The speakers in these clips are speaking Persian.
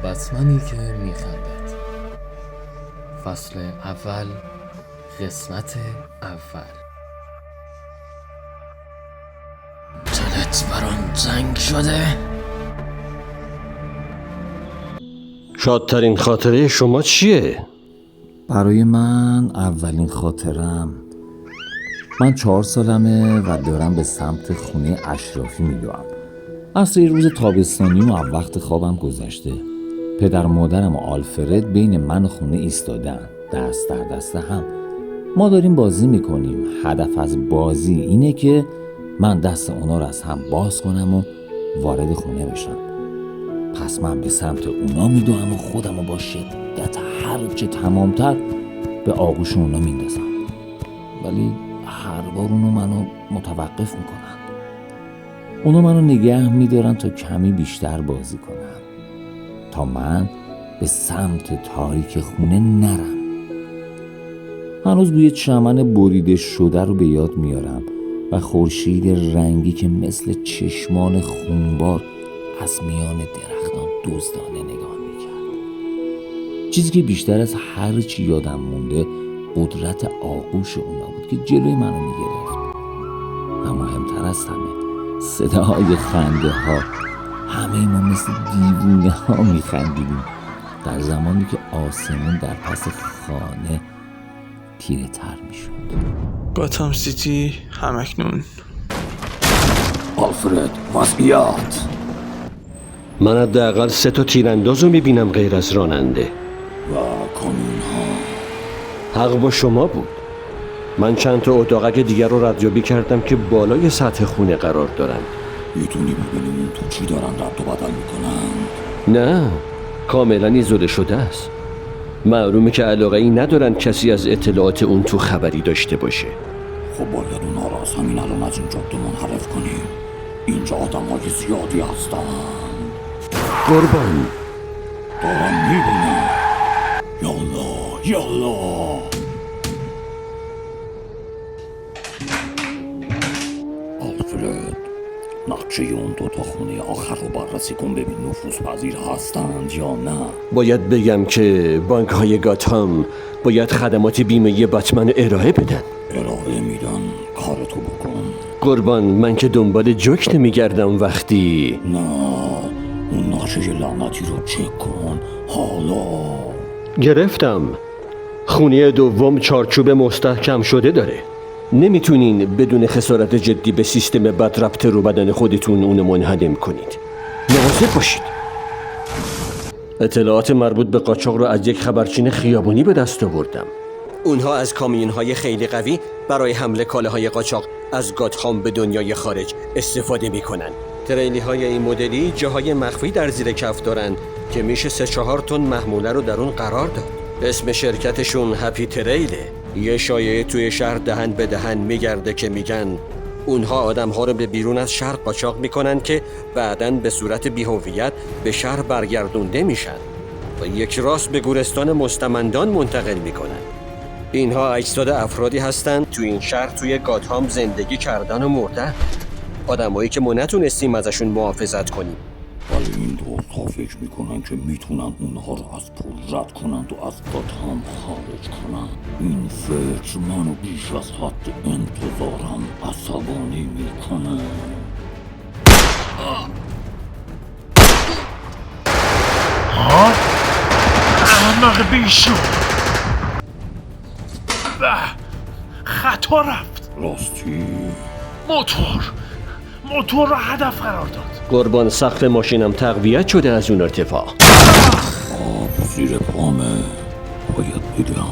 بتمنی که میخندد. فصل اول، قسمت اول. دلت برام تنگ شده؟ شادترین خاطره شما چیه؟ برای من اولین خاطرم، من 4 سالمه و دارم به سمت خونه اشرافی میدوام. عصر روز تابستانی و وقت خوابم گذشته. پدر و مادرم و آلفرد بین من و خونه ایستادن، دست در دست هم. ما داریم بازی میکنیم. هدف از بازی اینه که من دست اونا رو از هم باز کنم و وارد خونه بشم. پس من به سمت اونا میدوام و خودم رو با شدت هرچه تمامتر به آغوش اونا میندازم، ولی هر بار اونا منو متوقف میکنن. اونا منو نگه میدارن تا کمی بیشتر بازی کنم، تا من به سمت تاریک خونه نرم. هنوز بوی چمن بریده شده رو به یاد میارم و خورشید رنگی که مثل چشمان خونبار از میان درختان دزدانه نگاه میکرد. چیزی که بیشتر از هر چی یادم مونده قدرت آغوش اونا بود که جلوی منو میگرفت. اما مهمتر از همه صداهای خنده ها. همه ما مثل دیوونه ها میخندیدیم در زمانی که آسمون در پس خانه تیره تر میشد. گاتام سیتی همکنون. آلفرد، وضعیت. من حداقل 3 تا تیرانداز رو میبینم غیر از راننده. و کامیون ها. حق با شما بود. من چند تا اتاقک دیگر رو ردیابی کردم که بالای سطح خونه قرار دارن. میتونی ببینیم اون تو چی دارن رد و بدل میکنن؟ نه، کاملا ایزوله شده است. معلومه که علاقه ای ندارن کسی از اطلاعات اون تو خبری داشته باشه. خب باید اونا را از همین الان از این جاده منحرف کنیم. اینجا آدم های زیادی هستن. قربان دارم میبینم. یالا آلفرد، نقشه اون 2 تا خونه آخر رو بررسی کن ببین نفوذ پذیر هستند یا نه. باید بگم که بانک های گاتام باید خدمات بیمه بتمن ارائه بدن. ارائه میدن، کارتو بکن. قربان، من که دنبال جوک نمیگردم. وقتی نه، اون نقشه لعنتی رو چک کن حالا. گرفتم. خونه دوم چارچوب مستحکم شده داره. نمیتونین بدون خسارت جدی به سیستم بدربط رو بدن خودتون اونو منهدم کنید. مواظب باشید. اطلاعات مربوط به قاچاق رو از یک خبرچین خیابونی به دست آوردم. اونها از کامیون‌های خیلی قوی برای حمل کالاهای قاچاق از گاتهام به دنیای خارج استفاده میکنن. تریلی‌های این مدلی جاهای مخفی در زیر کف دارن که میشه 3-4 تن محموله رو در اون قرار داد. اسم شرکتشون هپی تریله. یه شایعه توی شهر دهن به دهن میگرده که میگن اونها آدم‌ها رو به بیرون از شهر قاچاق میکنن که بعداً به صورت بی‌هویت به شهر برگردونده میشن و یک راست به گورستان مستمندان منتقل میکنن. اینها اجساد افرادی هستن تو این شهر توی گاتهام زندگی کردن و مردن. آدمایی که ما نتونستیم ازشون محافظت کنیم. ولی این دوستا فکر میکنن که میتونن اونها رو از پول رد کنند و از گاتهام خارج کنن. این فکر منو بیش از حد انتظارم عصبانی میکنه. ها؟ احمق بیشو. خطا رفت. راستی؟ موتور رو هدف قرار داد. قربان، سقف ماشینم تقویت شده از اون ارتفاع. آب زیر پامه. باید بگم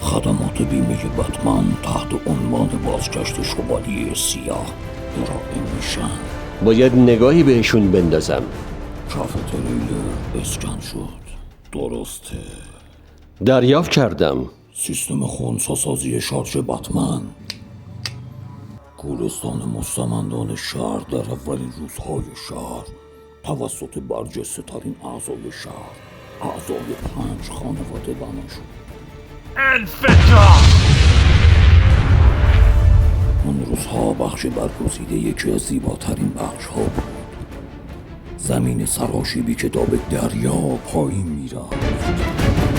خدمات بیمه بتمن تحت عنوان بازگشت شوالیه سیاه ارائه میشن. باید نگاهی بهشون بندازم. کف تریلر اسکن شد. درسته. دریافت کردم. سیستم خونساسازی شارژ بتمن. گورستان مستمندان شهر در اولین روزهای شهر توسط برجسته ترین اعضای شهر، اعضای 5 خانواده بنا شد. انفجار! اون روزها بخش برگزیده یکی از زیباترین بخش ها بود. زمین سراشیبی که تا به دریا پایین میرفت.